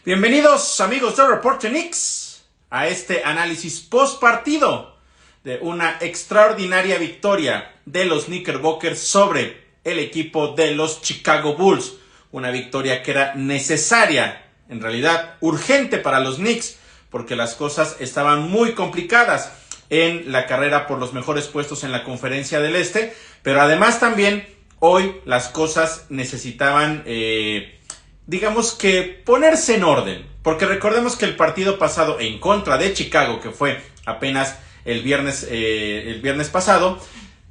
Bienvenidos amigos de Reporte Knicks a este análisis post partido de una extraordinaria victoria de los Knickerbockers sobre el equipo de los Chicago Bulls. Una victoria que era necesaria, en realidad urgente para los Knicks, porque las cosas estaban muy complicadas en la carrera por los mejores puestos en la Conferencia del Este, pero además también hoy las cosas necesitaban digamos que ponerse en orden, porque recordemos que el partido pasado en contra de Chicago, que fue apenas el viernes pasado,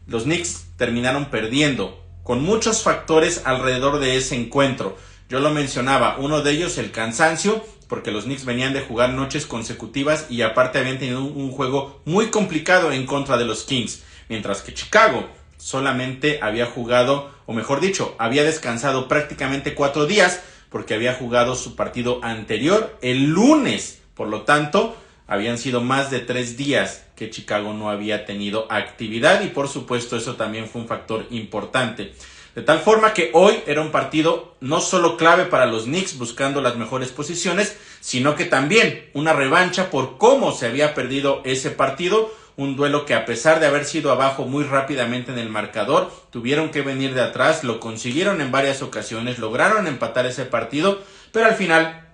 los Knicks terminaron perdiendo con muchos factores alrededor de ese encuentro. Yo lo mencionaba, uno de ellos el cansancio, porque los Knicks venían de jugar noches consecutivas y aparte habían tenido un juego muy complicado en contra de los Kings, mientras que Chicago solamente había jugado, o mejor dicho, había descansado prácticamente 4 días, porque había jugado su partido anterior el lunes. Por lo tanto, habían sido más de 3 días que Chicago no había tenido actividad y por supuesto eso también fue un factor importante. De tal forma que hoy era un partido no solo clave para los Knicks buscando las mejores posiciones, sino que también una revancha por cómo se había perdido ese partido. Un duelo que a pesar de haber sido abajo muy rápidamente en el marcador, tuvieron que venir de atrás, lo consiguieron en varias ocasiones, lograron empatar ese partido, pero al final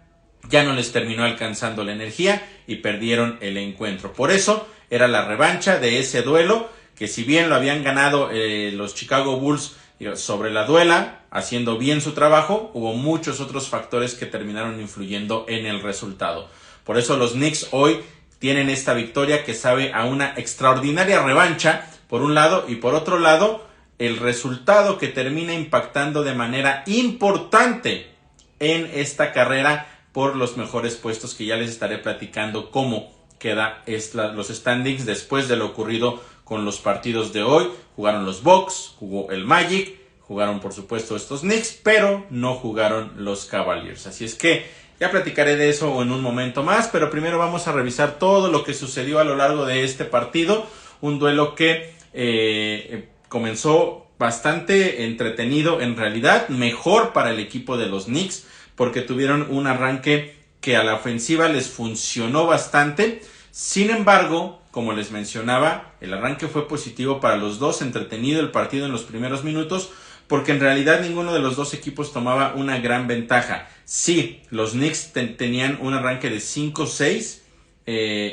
ya no les terminó alcanzando la energía y perdieron el encuentro. Por eso era la revancha de ese duelo, que si bien lo habían ganado los Chicago Bulls sobre la duela, haciendo bien su trabajo, hubo muchos otros factores que terminaron influyendo en el resultado. Por eso los Knicks hoy tienen esta victoria que sabe a una extraordinaria revancha, por un lado, y por otro lado, el resultado que termina impactando de manera importante en esta carrera por los mejores puestos, que ya les estaré platicando cómo queda los standings después de lo ocurrido con los partidos de hoy. Jugaron los Bucks, jugó el Magic, jugaron por supuesto estos Knicks, pero no jugaron los Cavaliers. Así es que ya platicaré de eso en un momento más, pero primero vamos a revisar todo lo que sucedió a lo largo de este partido. Un duelo que comenzó bastante entretenido, en realidad mejor para el equipo de los Knicks, porque tuvieron un arranque que a la ofensiva les funcionó bastante. Sin embargo, como les mencionaba, el arranque fue positivo para los dos, entretenido el partido en los primeros minutos, porque en realidad ninguno de los dos equipos tomaba una gran ventaja. Sí, los Knicks tenían un arranque de 5-6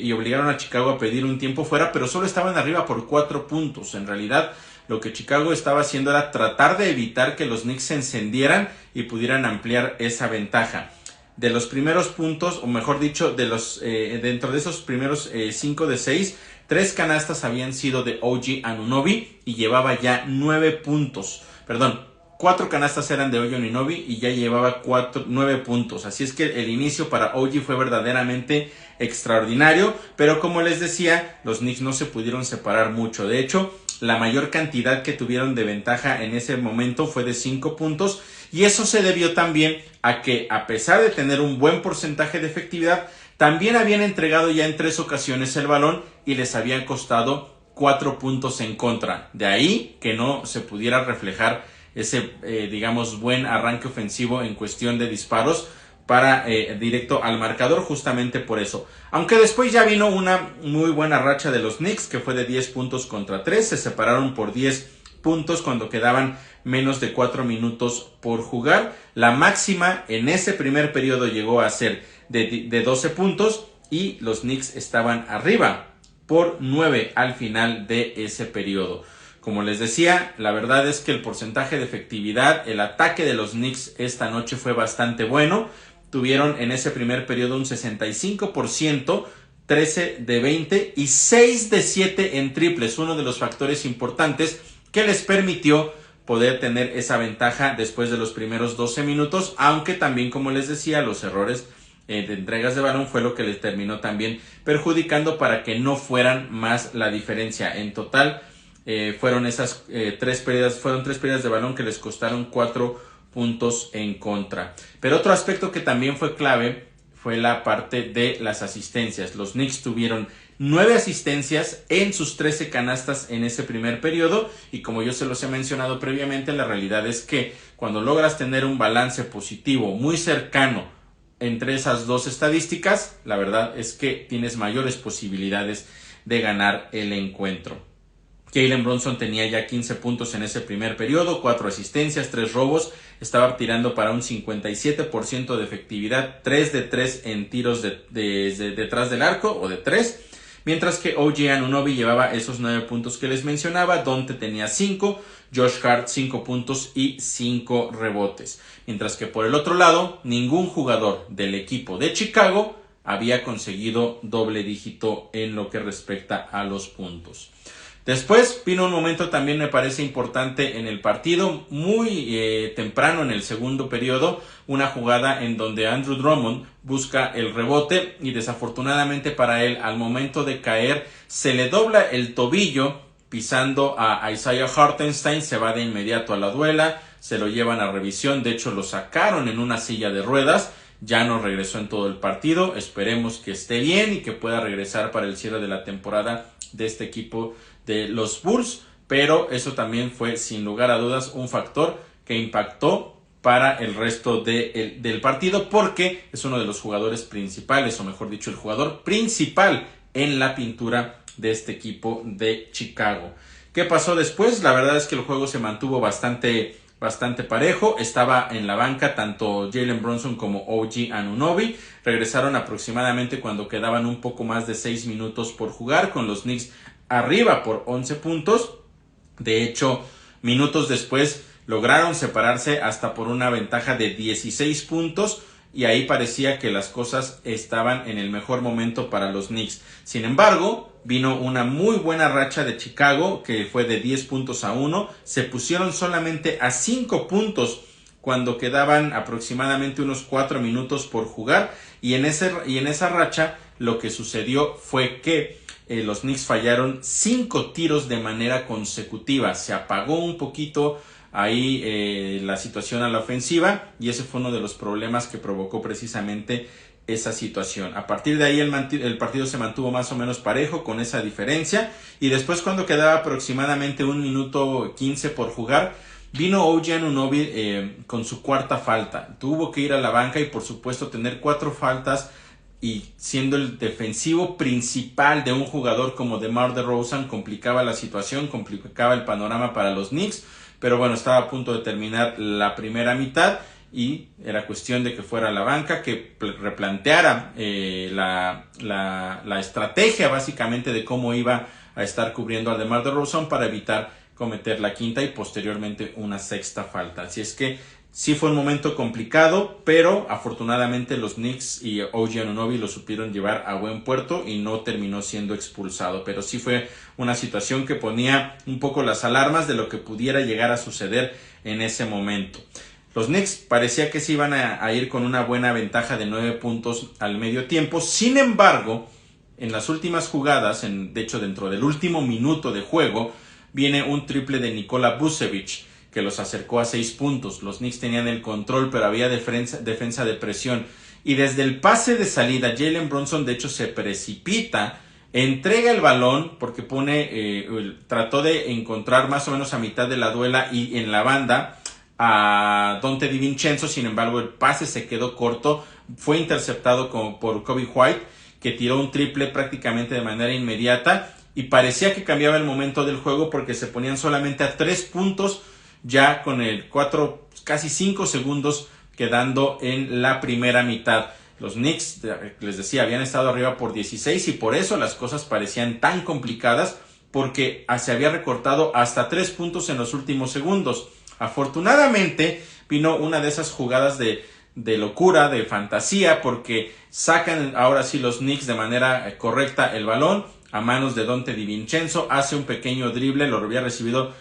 y obligaron a Chicago a pedir un tiempo fuera, pero solo estaban arriba por 4 puntos. En realidad, lo que Chicago estaba haciendo era tratar de evitar que los Knicks se encendieran y pudieran ampliar esa ventaja. De los primeros puntos, o mejor dicho, dentro de esos primeros 5 de 6, 3 canastas habían sido de OG Anunoby y llevaba ya 9 puntos. 4 canastas eran de OG Anunoby y ya llevaba 9 puntos. Así es que el inicio para OG fue verdaderamente extraordinario, pero como les decía, los Knicks no se pudieron separar mucho. De hecho, la mayor cantidad que tuvieron de ventaja en ese momento fue de 5 puntos, y eso se debió también a que, a pesar de tener un buen porcentaje de efectividad, también habían entregado ya en 3 ocasiones el balón y les habían costado 4 puntos en contra. De ahí que no se pudiera reflejar ese, buen arranque ofensivo en cuestión de disparos para directo al marcador, justamente por eso. Aunque después ya vino una muy buena racha de los Knicks, que fue de 10 puntos contra 3. Se separaron por 10 puntos cuando quedaban menos de 4 minutos por jugar. La máxima en ese primer periodo llegó a ser de 12 puntos y los Knicks estaban arriba por 9 al final de ese periodo. Como les decía, la verdad es que el porcentaje de efectividad, el ataque de los Knicks esta noche fue bastante bueno. Tuvieron en ese primer periodo un 65%, 13 de 20 y 6 de 7 en triples. Uno de los factores importantes que les permitió poder tener esa ventaja después de los primeros 12 minutos, aunque también, como les decía, los errores de entregas de balón fue lo que les terminó también perjudicando para que no fueran más la diferencia. En total fueron esas 3 pérdidas de balón que les costaron 4 puntos en contra. Pero otro aspecto que también fue clave fue la parte de las asistencias. Los Knicks tuvieron 9 asistencias en sus 13 canastas en ese primer periodo, y como yo se los he mencionado previamente, la realidad es que cuando logras tener un balance positivo muy cercano entre esas dos estadísticas, la verdad es que tienes mayores posibilidades de ganar el encuentro. Jalen Brunson tenía ya 15 puntos en ese primer periodo, 4 asistencias, 3 robos, estaba tirando para un 57% de efectividad, 3 de 3 en tiros desde detrás del arco o de 3, mientras que OG Anunoby llevaba esos 9 puntos que les mencionaba, Donte tenía 5, Josh Hart 5 puntos y 5 rebotes, mientras que por el otro lado, ningún jugador del equipo de Chicago había conseguido doble dígito en lo que respecta a los puntos. Después vino un momento también me parece importante en el partido, muy temprano en el segundo periodo, una jugada en donde Andrew Drummond busca el rebote y desafortunadamente para él al momento de caer se le dobla el tobillo pisando a Isaiah Hartenstein, se va de inmediato a la duela, se lo llevan a revisión, de hecho lo sacaron en una silla de ruedas, ya no regresó en todo el partido, esperemos que esté bien y que pueda regresar para el cierre de la temporada de este equipo de los Bulls, pero eso también fue sin lugar a dudas un factor que impactó para el resto del partido porque es uno de los jugadores principales, o mejor dicho, el jugador principal en la pintura de este equipo de Chicago. ¿Qué pasó después? La verdad es que el juego se mantuvo bastante parejo, estaba en la banca tanto Jalen Brunson como OG Anunoby, regresaron aproximadamente cuando quedaban un poco más de 6 minutos por jugar, con los Knicks arriba por 11 puntos, de hecho minutos después lograron separarse hasta por una ventaja de 16 puntos y ahí parecía que las cosas estaban en el mejor momento para los Knicks. Sin embargo, vino una muy buena racha de Chicago que fue de 10 puntos a 1, se pusieron solamente a 5 puntos cuando quedaban aproximadamente unos 4 minutos por jugar y en esa racha lo que sucedió fue que los Knicks fallaron 5 tiros de manera consecutiva, se apagó un poquito ahí la situación a la ofensiva y ese fue uno de los problemas que provocó precisamente esa situación. A partir de ahí el partido se mantuvo más o menos parejo con esa diferencia y después cuando quedaba aproximadamente 1 minuto 15 por jugar vino OG Anunoby con su cuarta falta, tuvo que ir a la banca y por supuesto tener 4 faltas y siendo el defensivo principal de un jugador como DeMar DeRozan complicaba la situación, complicaba el panorama para los Knicks, pero bueno, estaba a punto de terminar la primera mitad y era cuestión de que fuera a la banca, que replanteara la estrategia básicamente de cómo iba a estar cubriendo a DeMar DeRozan para evitar cometer la quinta y posteriormente una sexta falta. Así es que sí fue un momento complicado, pero afortunadamente los Knicks y OG Anunoby lo supieron llevar a buen puerto y no terminó siendo expulsado. Pero sí fue una situación que ponía un poco las alarmas de lo que pudiera llegar a suceder en ese momento. Los Knicks parecía que se iban a ir con una buena ventaja de 9 puntos al medio tiempo. Sin embargo, en las últimas jugadas, de hecho dentro del último minuto de juego, viene un triple de Nikola Vucevic que los acercó a 6 puntos. Los Knicks tenían el control, pero había defensa de presión. Y desde el pase de salida, Jalen Brunson de hecho se precipita, entrega el balón porque trató de encontrar más o menos a mitad de la duela y en la banda a Donte DiVincenzo. Sin embargo, el pase se quedó corto, fue interceptado por Coby White, que tiró un triple prácticamente de manera inmediata y parecía que cambiaba el momento del juego porque se ponían solamente a 3 puntos ya con el 4, casi 5 segundos quedando en la primera mitad. Los Knicks, les decía, habían estado arriba por 16 y por eso las cosas parecían tan complicadas porque se había recortado hasta 3 puntos en los últimos segundos. Afortunadamente vino una de esas jugadas de locura, de fantasía, porque sacan ahora sí los Knicks de manera correcta el balón a manos de Donte DiVincenzo, hace un pequeño drible, lo había recibido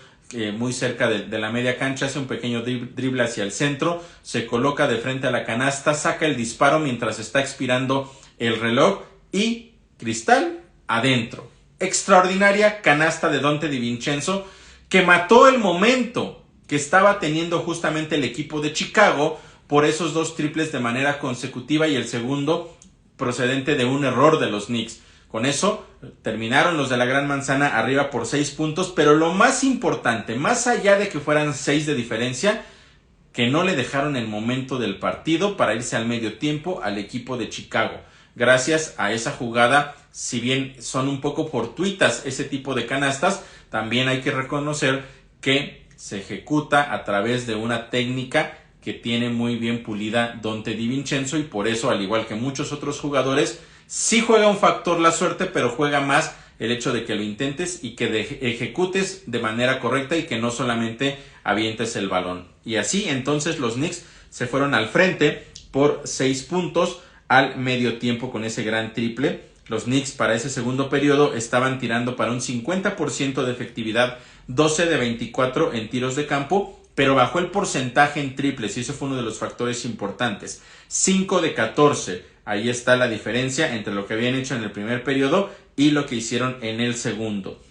muy cerca de la media cancha, hace un pequeño drible hacia el centro, se coloca de frente a la canasta, saca el disparo mientras está expirando el reloj y cristal adentro. Extraordinaria canasta de Donte DiVincenzo que mató el momento que estaba teniendo justamente el equipo de Chicago por esos 2 triples de manera consecutiva y el segundo procedente de un error de los Knicks. Con eso terminaron los de la Gran Manzana arriba por 6 puntos, pero lo más importante, más allá de que fueran 6 de diferencia, que no le dejaron el momento del partido para irse al medio tiempo al equipo de Chicago. Gracias a esa jugada, si bien son un poco fortuitas ese tipo de canastas, también hay que reconocer que se ejecuta a través de una técnica que tiene muy bien pulida Donte DiVincenzo, y por eso, al igual que muchos otros jugadores, sí juega un factor la suerte, pero juega más el hecho de que lo intentes y que ejecutes de manera correcta y que no solamente avientes el balón. Y así entonces los Knicks se fueron al frente por 6 puntos al medio tiempo con ese gran triple. Los Knicks para ese segundo periodo estaban tirando para un 50% de efectividad, 12 de 24 en tiros de campo, pero bajó el porcentaje en triples y eso fue uno de los factores importantes. 5 de 14. Ahí está la diferencia entre lo que habían hecho en el primer periodo y lo que hicieron en el segundo.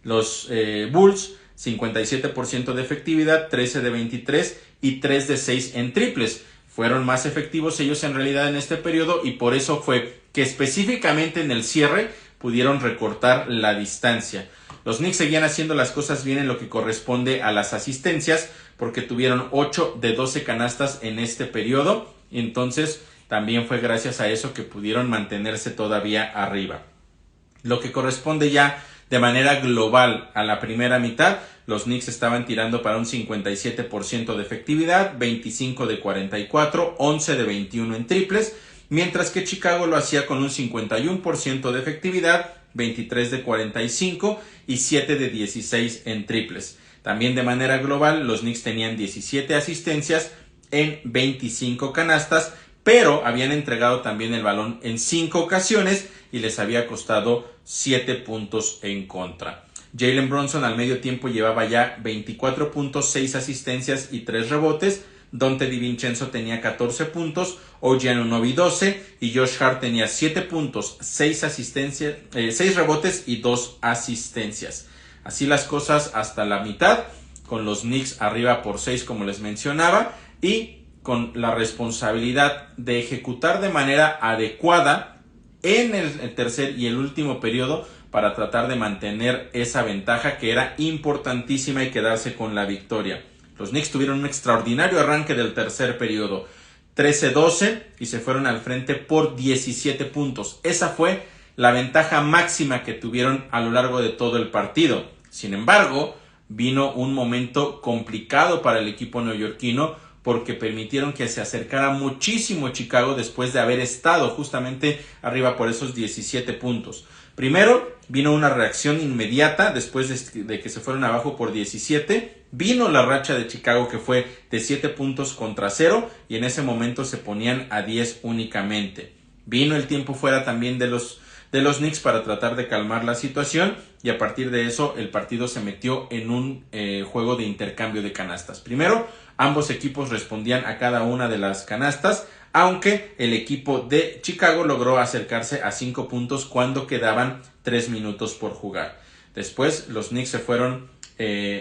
Los Bulls, 57% de efectividad, 13 de 23 y 3 de 6 en triples. Fueron más efectivos ellos en realidad en este periodo y por eso fue que específicamente en el cierre pudieron recortar la distancia. Los Knicks seguían haciendo las cosas bien en lo que corresponde a las asistencias porque tuvieron 8 de 12 canastas en este periodo y entonces también fue gracias a eso que pudieron mantenerse todavía arriba. Lo que corresponde ya de manera global a la primera mitad, los Knicks estaban tirando para un 57% de efectividad, 25 de 44, 11 de 21 en triples, mientras que Chicago lo hacía con un 51% de efectividad, 23 de 45 y 7 de 16 en triples. También de manera global, los Knicks tenían 17 asistencias en 25 canastas, pero habían entregado también el balón en 5 ocasiones y les había costado 7 puntos en contra. Jalen Brunson al medio tiempo llevaba ya 24 puntos, 6 asistencias y 3 rebotes. Donte DiVincenzo tenía 14 puntos, OG Anunoby 12 y Josh Hart tenía 7 puntos, 6 rebotes y 2 asistencias. Así las cosas hasta la mitad, con los Knicks arriba por 6 como les mencionaba y con la responsabilidad de ejecutar de manera adecuada en el tercer y el último periodo para tratar de mantener esa ventaja que era importantísima y quedarse con la victoria. Los Knicks tuvieron un extraordinario arranque del tercer periodo, 13-12 y se fueron al frente por 17 puntos. Esa fue la ventaja máxima que tuvieron a lo largo de todo el partido. Sin embargo, vino un momento complicado para el equipo neoyorquino porque permitieron que se acercara muchísimo Chicago después de haber estado justamente arriba por esos 17 puntos. Primero vino una reacción inmediata después de que se fueron abajo por 17. Vino la racha de Chicago que fue de 7 puntos contra 0 y en ese momento se ponían a 10 únicamente. Vino el tiempo fuera también de los Knicks para tratar de calmar la situación y a partir de eso el partido se metió en un juego de intercambio de canastas. Primero, ambos equipos respondían a cada una de las canastas, aunque el equipo de Chicago logró acercarse a 5 puntos cuando quedaban 3 minutos por jugar. Después los Knicks se fueron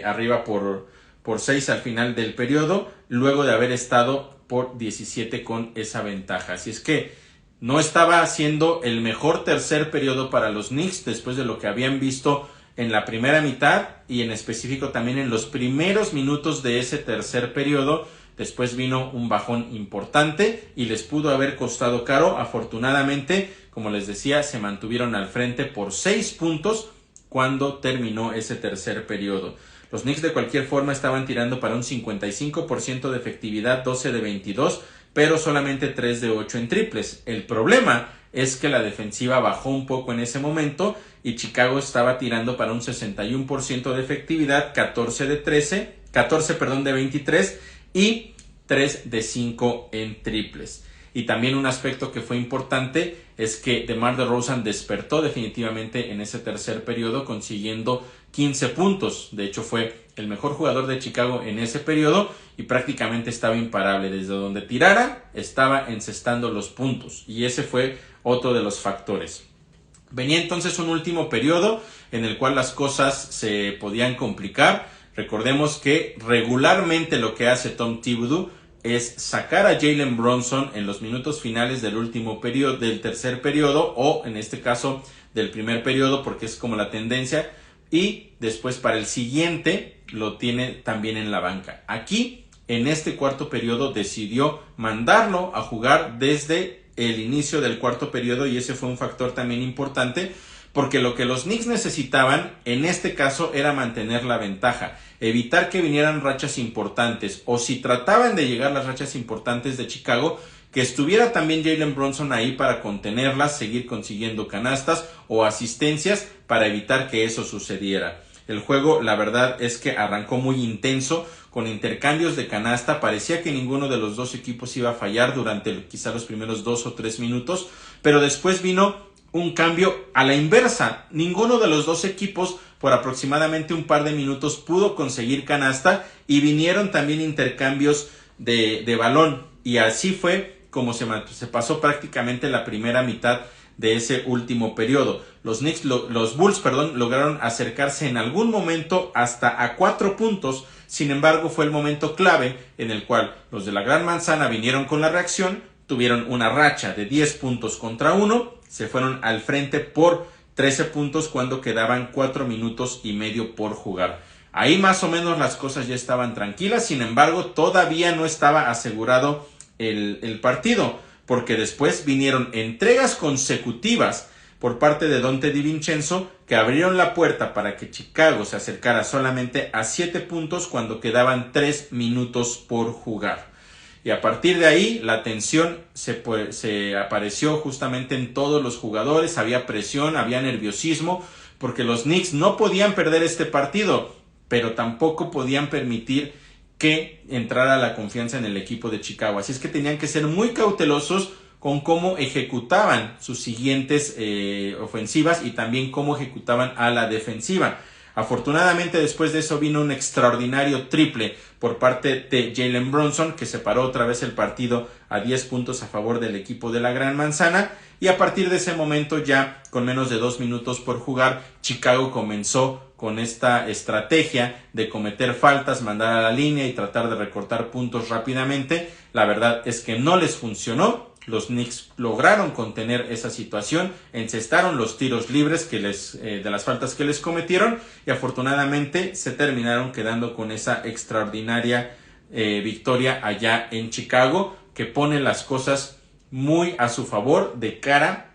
arriba por 6 al final del periodo, luego de haber estado por 17 con esa ventaja. Así es que no estaba siendo el mejor tercer periodo para los Knicks después de lo que habían visto en la primera mitad y en específico también en los primeros minutos de ese tercer periodo. Después vino un bajón importante y les pudo haber costado caro. Afortunadamente, como les decía, se mantuvieron al frente por 6 puntos cuando terminó ese tercer periodo. Los Knicks de cualquier forma estaban tirando para un 55% de efectividad, 12 de 22, pero solamente 3 de 8 en triples. El problema es que la defensiva bajó un poco en ese momento y Chicago estaba tirando para un 61% de efectividad, 14 de 23 y 3 de 5 en triples. Y también un aspecto que fue importante es que DeMar DeRozan despertó definitivamente en ese tercer periodo consiguiendo 15 puntos. De hecho fue el mejor jugador de Chicago en ese periodo y prácticamente estaba imparable. Desde donde tirara estaba encestando los puntos y ese fue otro de los factores. Venía entonces un último periodo en el cual las cosas se podían complicar. Recordemos que regularmente lo que hace Tom Thibodeau es sacar a Jalen Brunson en los minutos finales del último periodo, del tercer periodo o en este caso del primer periodo porque es como la tendencia y después para el siguiente lo tiene también en la banca. Aquí en este cuarto periodo decidió mandarlo a jugar desde el inicio del cuarto periodo, y ese fue un factor también importante, porque lo que los Knicks necesitaban en este caso era mantener la ventaja, evitar que vinieran rachas importantes, o si trataban de llegar las rachas importantes de Chicago, que estuviera también Jalen Brunson ahí para contenerlas, seguir consiguiendo canastas o asistencias para evitar que eso sucediera. El juego, la verdad es que arrancó muy intenso, con intercambios de canasta. Parecía que ninguno de los dos equipos iba a fallar durante quizá los primeros 2 o 3 minutos, pero después vino un cambio a la inversa. Ninguno de los dos equipos por aproximadamente un par de minutos pudo conseguir canasta, y vinieron también intercambios de balón, y así fue como se pasó prácticamente la primera mitad de ese último periodo. Los Bulls lograron acercarse en algún momento hasta a 4 puntos. Sin embargo, fue el momento clave en el cual los de la Gran Manzana vinieron con la reacción, tuvieron una racha de 10 puntos contra 1, se fueron al frente por 13 puntos cuando quedaban 4 minutos y medio por jugar. Ahí más o menos las cosas ya estaban tranquilas. Sin embargo, todavía no estaba asegurado el partido, porque después vinieron entregas consecutivas por parte de Donte DiVincenzo, que abrieron la puerta para que Chicago se acercara solamente a 7 puntos cuando quedaban 3 minutos por jugar. Y a partir de ahí la tensión se apareció justamente en todos los jugadores. Había presión, había nerviosismo, porque los Knicks no podían perder este partido, pero tampoco podían permitir que entrara la confianza en el equipo de Chicago. Así es que tenían que ser muy cautelosos con cómo ejecutaban sus siguientes ofensivas, y también cómo ejecutaban a la defensiva. Afortunadamente, después de eso vino un extraordinario triple por parte de Jalen Brunson, que separó otra vez el partido a 10 puntos a favor del equipo de la Gran Manzana, y a partir de ese momento, ya con menos de 2 minutos por jugar, Chicago comenzó con esta estrategia de cometer faltas, mandar a la línea y tratar de recortar puntos rápidamente. La verdad es que no les funcionó. Los Knicks lograron contener esa situación, encestaron los tiros libres de las faltas que les cometieron, y afortunadamente se terminaron quedando con esa extraordinaria victoria allá en Chicago, que pone las cosas muy a su favor de cara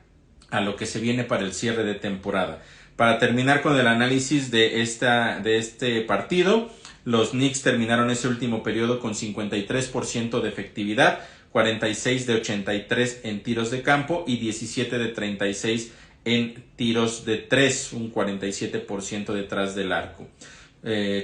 a lo que se viene para el cierre de temporada. Para terminar con el análisis de este partido, los Knicks terminaron ese último periodo con 53% de efectividad, 46 de 83 en tiros de campo y 17 de 36 en tiros de 3, un 47% detrás del arco.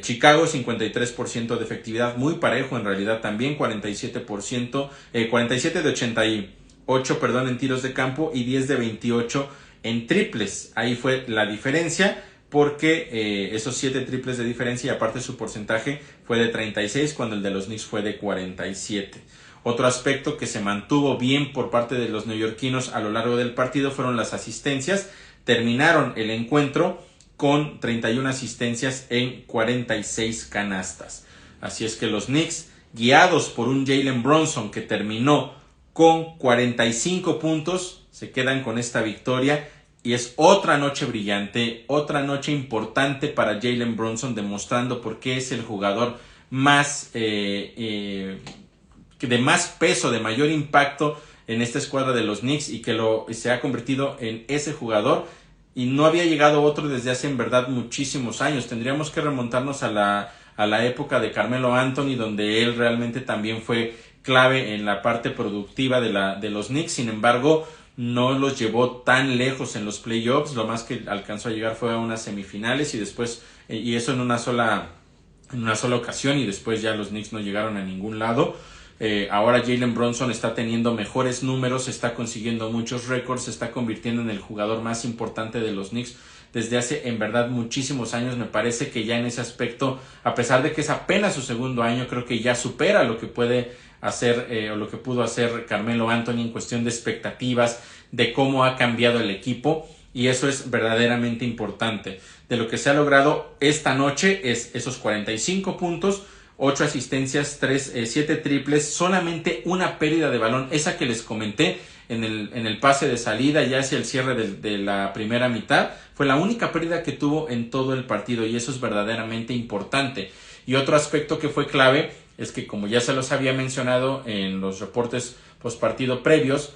Chicago 53% de efectividad, muy parejo en realidad también, 47% de 88 en tiros de campo y 10 de 28 en triples. Ahí fue la diferencia, porque esos 7 triples de diferencia, y aparte su porcentaje fue de 36 cuando el de los Knicks fue de 47. Otro aspecto que se mantuvo bien por parte de los neoyorquinos a lo largo del partido fueron las asistencias. Terminaron el encuentro con 31 asistencias en 46 canastas. Así es que los Knicks, guiados por un Jalen Brunson que terminó con 45 puntos, se quedan con esta victoria, y es otra noche brillante, otra noche importante para Jalen Brunson, demostrando por qué es el jugador más de más peso, de mayor impacto en esta escuadra de los Knicks, y que se ha convertido en ese jugador, y no había llegado otro desde hace en verdad muchísimos años. Tendríamos que remontarnos a la época de Carmelo Anthony, donde él realmente también fue clave en la parte productiva de los Knicks. Sin embargo, no los llevó tan lejos en los playoffs. Lo más que alcanzó a llegar fue a unas semifinales, y después, y eso en una sola ocasión, y después ya los Knicks no llegaron a ningún lado. Ahora Jalen Brunson está teniendo mejores números, está consiguiendo muchos récords, se está convirtiendo en el jugador más importante de los Knicks desde hace en verdad muchísimos años. Me parece que ya en ese aspecto, a pesar de que es apenas su segundo año, creo que ya supera lo que puede hacer o lo que pudo hacer Carmelo Anthony en cuestión de expectativas, de cómo ha cambiado el equipo, y eso es verdaderamente importante. De lo que se ha logrado esta noche es esos 45 puntos, 8 asistencias, 7 triples, solamente una pérdida de balón, esa que les comenté en el pase de salida ya hacia el cierre de la primera mitad. Fue la única pérdida que tuvo en todo el partido, y eso es verdaderamente importante. Y otro aspecto que fue clave es que, como ya se los había mencionado en los reportes postpartido previos,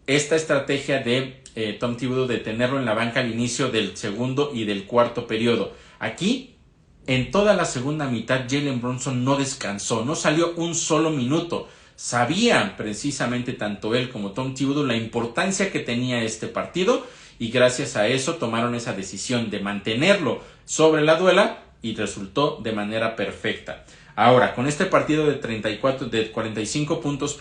esta estrategia de Tom Thibodeau de tenerlo en la banca al inicio del segundo y del cuarto periodo. Aquí, en toda la segunda mitad, Jalen Brunson no descansó, no salió un solo minuto. Sabían precisamente tanto él como Tom Thibodeau la importancia que tenía este partido, y gracias a eso tomaron esa decisión de mantenerlo sobre la duela y resultó de manera perfecta. Ahora, con este partido de 45 puntos,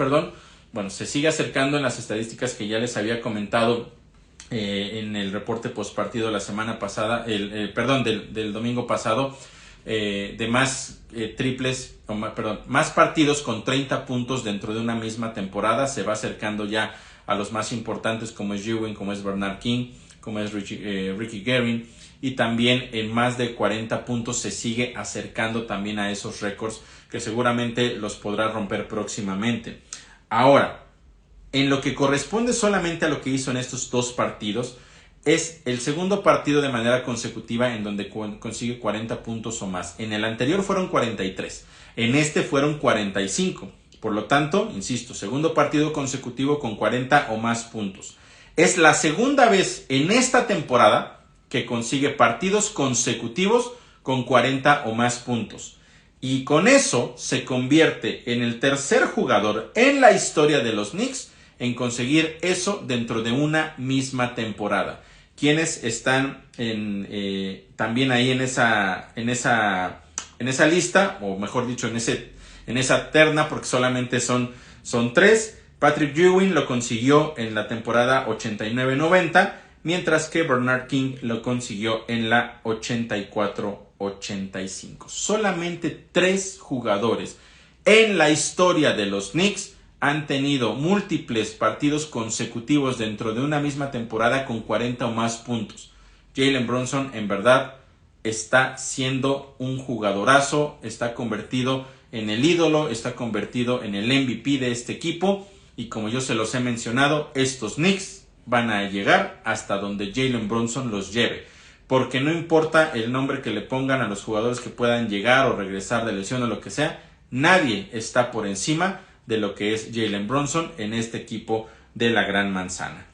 bueno, se sigue acercando en las estadísticas que ya les había comentado en el reporte postpartido la semana pasada, del domingo pasado, de más triples, más partidos con 30 puntos dentro de una misma temporada. Se va acercando ya a los más importantes, como es Ewing, como es Bernard King, como es Ricky Guerin, y también en más de 40 puntos se sigue acercando también a esos récords que seguramente los podrá romper próximamente. Ahora, en lo que corresponde solamente a lo que hizo en estos dos partidos, es el segundo partido de manera consecutiva en donde consigue 40 puntos o más. En el anterior fueron 43, en este fueron 45. Por lo tanto, insisto, segundo partido consecutivo con 40 o más puntos. Es la segunda vez en esta temporada que consigue partidos consecutivos con 40 o más puntos. Y con eso se convierte en el tercer jugador en la historia de los Knicks en conseguir eso dentro de una misma temporada. Quienes están también ahí en esa lista, o mejor dicho, en esa terna, porque solamente son tres. Patrick Ewing lo consiguió en la temporada 89-90, mientras que Bernard King lo consiguió en la 84-85. Solamente 3 jugadores en la historia de los Knicks han tenido múltiples partidos consecutivos dentro de una misma temporada con 40 o más puntos. Jalen Brunson en verdad está siendo un jugadorazo, está convertido en el ídolo, está convertido en el MVP de este equipo, y como yo se los he mencionado, estos Knicks van a llegar hasta donde Jalen Brunson los lleve, porque no importa el nombre que le pongan a los jugadores que puedan llegar o regresar de lesión o lo que sea, nadie está por encima de lo que es Jalen Brunson en este equipo de la Gran Manzana.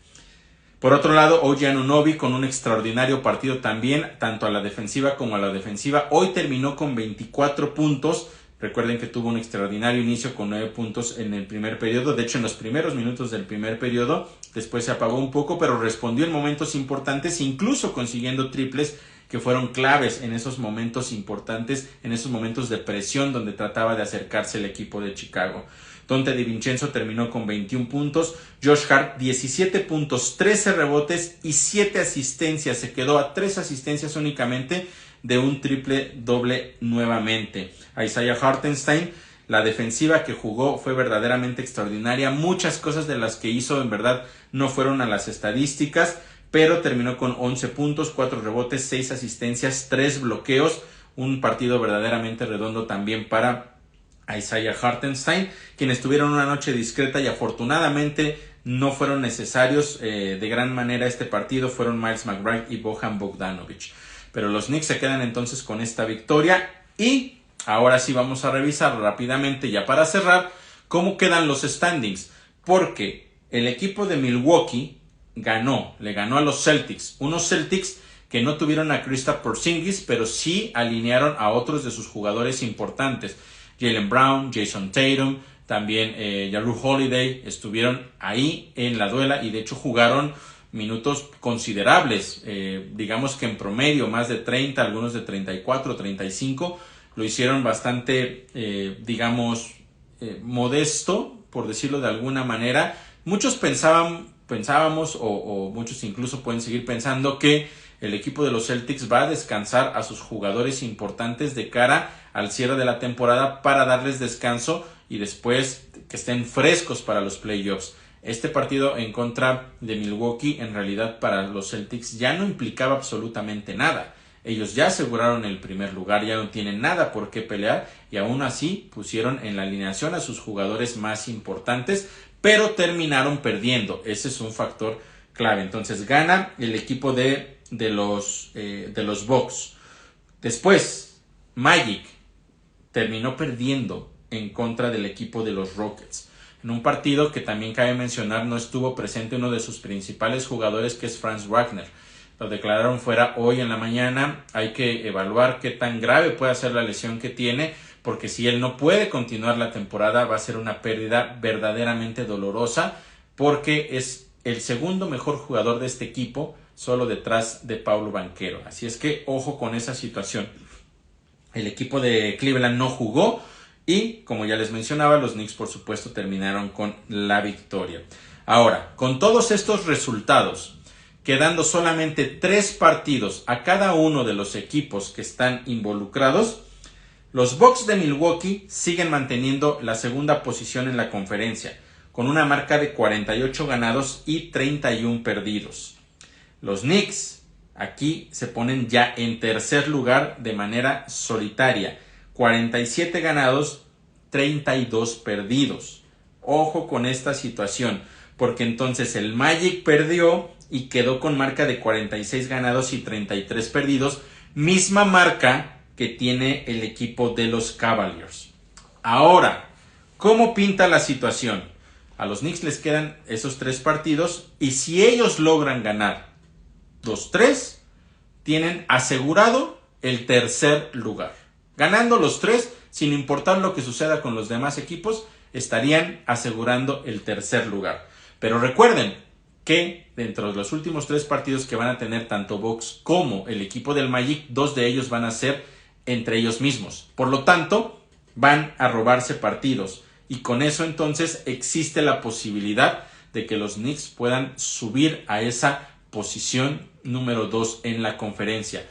Por otro lado, OG Anunoby con un extraordinario partido también, tanto a la defensiva como a la defensiva. Hoy terminó con 24 puntos. Recuerden que tuvo un extraordinario inicio con 9 puntos en el primer periodo. De hecho, en los primeros minutos del primer periodo, después se apagó un poco, pero respondió en momentos importantes, incluso consiguiendo triples que fueron claves en esos momentos importantes, en esos momentos de presión donde trataba de acercarse el equipo de Chicago. Donte DiVincenzo terminó con 21 puntos, Josh Hart 17 puntos, 13 rebotes y 7 asistencias. Se quedó a 3 asistencias únicamente de un triple doble nuevamente. Isaiah Hartenstein, la defensiva que jugó fue verdaderamente extraordinaria. Muchas cosas de las que hizo en verdad no fueron a las estadísticas, pero terminó con 11 puntos, 4 rebotes, 6 asistencias, 3 bloqueos. Un partido verdaderamente redondo también para Isaiah Hartenstein, quienes tuvieron una noche discreta y afortunadamente no fueron necesarios de gran manera este partido. Fueron Miles McBride y Bojan Bogdanovic. Pero los Knicks se quedan entonces con esta victoria, y ahora sí vamos a revisar rápidamente, ya para cerrar, cómo quedan los standings, porque el equipo de Milwaukee le ganó a los Celtics, unos Celtics que no tuvieron a Kristaps Porzingis, pero sí alinearon a otros de sus jugadores importantes. Jaylen Brown, Jason Tatum, también Jrue Holiday estuvieron ahí en la duela, y de hecho jugaron minutos considerables, digamos que en promedio más de 30, algunos de 34, 35, lo hicieron bastante, modesto, por decirlo de alguna manera. Muchos pensábamos, o muchos incluso pueden seguir pensando, que el equipo de los Celtics va a descansar a sus jugadores importantes de cara al cierre de la temporada para darles descanso y después que estén frescos para los playoffs. Este partido en contra de Milwaukee, en realidad para los Celtics ya no implicaba absolutamente nada. Ellos ya aseguraron el primer lugar, ya no tienen nada por qué pelear, y aún así pusieron en la alineación a sus jugadores más importantes, pero terminaron perdiendo. Ese es un factor clave. Entonces gana el equipo de los Bucks. Después Magic terminó perdiendo en contra del equipo de los Rockets. En un partido que también cabe mencionar no estuvo presente uno de sus principales jugadores, que es Franz Wagner. Lo declararon fuera hoy en la mañana. Hay que evaluar qué tan grave puede ser la lesión que tiene, porque si él no puede continuar la temporada va a ser una pérdida verdaderamente dolorosa, porque es el segundo mejor jugador de este equipo, solo detrás de Paulo Banchero. Así es que ojo con esa situación. El equipo de Cleveland no jugó y, como ya les mencionaba, los Knicks por supuesto terminaron con la victoria. Ahora, con todos estos resultados, quedando solamente 3 partidos a cada uno de los equipos que están involucrados, los Bucks de Milwaukee siguen manteniendo la segunda posición en la conferencia, con una marca de 48 ganados y 31 perdidos. Los Knicks aquí se ponen ya en tercer lugar de manera solitaria, 47 ganados, 32 perdidos. Ojo con esta situación, porque entonces el Magic perdió y quedó con marca de 46 ganados y 33 perdidos, misma marca que tiene el equipo de los Cavaliers. Ahora, ¿cómo pinta la situación? A los Knicks les quedan esos 3 partidos y si ellos logran ganar los 3, tienen asegurado el tercer lugar. Ganando los 3, sin importar lo que suceda con los demás equipos, estarían asegurando el tercer lugar. Pero recuerden que dentro de los últimos 3 partidos que van a tener tanto Bucks como el equipo del Magic, 2 de ellos van a ser entre ellos mismos. Por lo tanto, van a robarse partidos. Y con eso entonces existe la posibilidad de que los Knicks puedan subir a esa posición número 2 en la conferencia.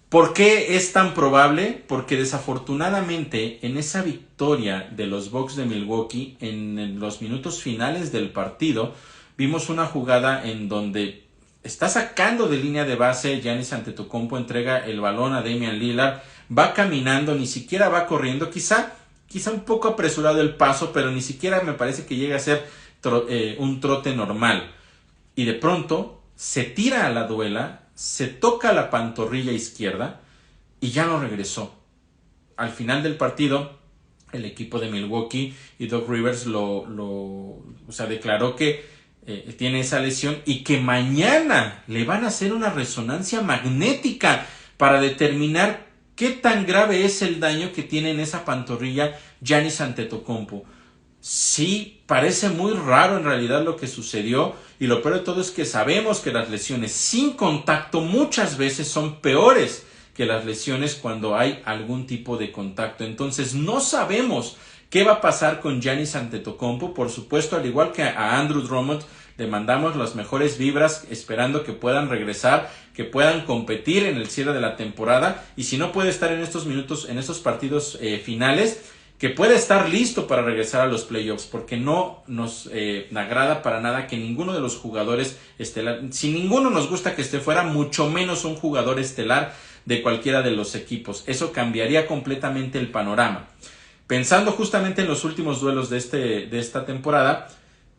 ¿Por qué es tan probable? Porque desafortunadamente en esa victoria de los Bucks de Milwaukee, en los minutos finales del partido, vimos una jugada en donde está sacando de línea de base, Giannis Antetokounmpo entrega el balón a Damian Lillard, va caminando, ni siquiera va corriendo, quizá un poco apresurado el paso, pero ni siquiera me parece que llegue a ser un trote normal. Y de pronto se tira a la duela, se toca la pantorrilla izquierda y ya no regresó. Al final del partido, el equipo de Milwaukee y Doc Rivers declaró que tiene esa lesión y que mañana le van a hacer una resonancia magnética para determinar qué tan grave es el daño que tiene en esa pantorrilla Giannis Antetokounmpo. Sí, parece muy raro en realidad lo que sucedió, y lo peor de todo es que sabemos que las lesiones sin contacto muchas veces son peores que las lesiones cuando hay algún tipo de contacto. Entonces no sabemos qué va a pasar con Giannis Antetokounmpo. Por supuesto, al igual que a Andrew Drummond, le mandamos las mejores vibras esperando que puedan regresar, que puedan competir en el cierre de la temporada, y si no puede estar en estos minutos, en estos partidos finales, que pueda estar listo para regresar a los playoffs, porque no nos agrada para nada que ninguno de los jugadores estelar, si ninguno nos gusta que esté fuera, mucho menos un jugador estelar de cualquiera de los equipos. Eso cambiaría completamente el panorama. Pensando justamente en los últimos duelos de esta temporada,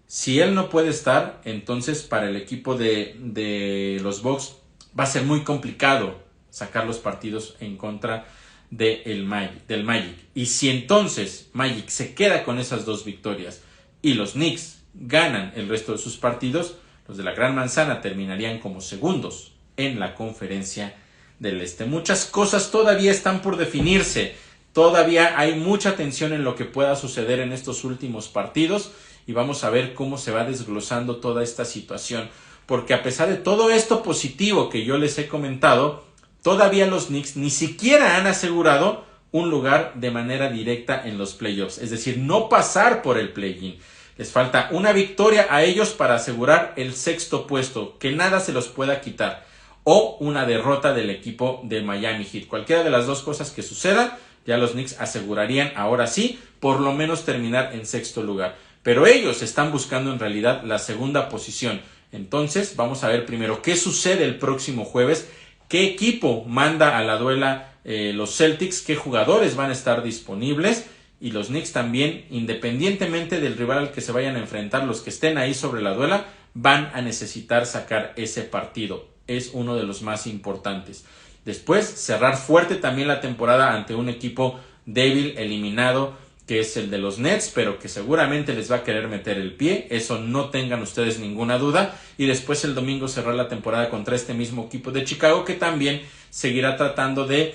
si él no puede estar, entonces para el equipo de los Bucks va a ser muy complicado sacar los partidos en contra del Magic. Y si entonces Magic se queda con esas 2 victorias y los Knicks ganan el resto de sus partidos, los de la Gran Manzana terminarían como segundos en la Conferencia del Este. Muchas cosas todavía están por definirse. Todavía hay mucha tensión en lo que pueda suceder en estos últimos partidos y vamos a ver cómo se va desglosando toda esta situación. Porque a pesar de todo esto positivo que yo les he comentado, todavía los Knicks ni siquiera han asegurado un lugar de manera directa en los playoffs. Es decir, no pasar por el play-in. Les falta una victoria a ellos para asegurar el 6º puesto, que nada se los pueda quitar. O una derrota del equipo de Miami Heat. Cualquiera de las 2 cosas que sucedan, ya los Knicks asegurarían ahora sí por lo menos terminar en 6º lugar. Pero ellos están buscando en realidad la segunda posición. Entonces vamos a ver primero qué sucede el próximo jueves, qué equipo manda a la duela los Celtics, qué jugadores van a estar disponibles, y los Knicks también, independientemente del rival al que se vayan a enfrentar, los que estén ahí sobre la duela van a necesitar sacar ese partido. Es uno de los más importantes. Después, cerrar fuerte también la temporada ante un equipo débil, eliminado, que es el de los Nets, pero que seguramente les va a querer meter el pie, eso no tengan ustedes ninguna duda, y después el domingo cerrar la temporada contra este mismo equipo de Chicago, que también seguirá tratando de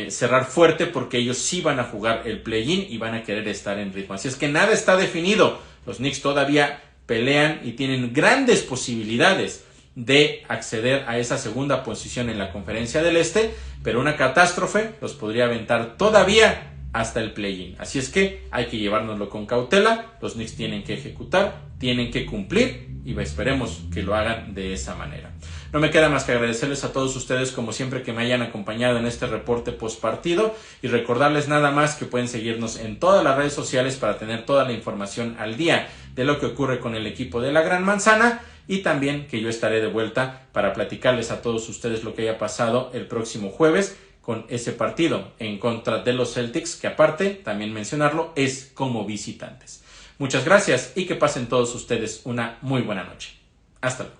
cerrar fuerte, porque ellos sí van a jugar el play-in y van a querer estar en ritmo. Así es que nada está definido, los Knicks todavía pelean y tienen grandes posibilidades de acceder a esa segunda posición en la Conferencia del Este, pero una catástrofe los podría aventar todavía hasta el play-in. Así es que hay que llevárnoslo con cautela, los Knicks tienen que ejecutar, tienen que cumplir y esperemos que lo hagan de esa manera. No me queda más que agradecerles a todos ustedes como siempre que me hayan acompañado en este reporte post partido y recordarles nada más que pueden seguirnos en todas las redes sociales para tener toda la información al día de lo que ocurre con el equipo de la Gran Manzana, y también que yo estaré de vuelta para platicarles a todos ustedes lo que haya pasado el próximo jueves con ese partido en contra de los Celtics, que aparte, también mencionarlo, es como visitantes. Muchas gracias y que pasen todos ustedes una muy buena noche. Hasta luego.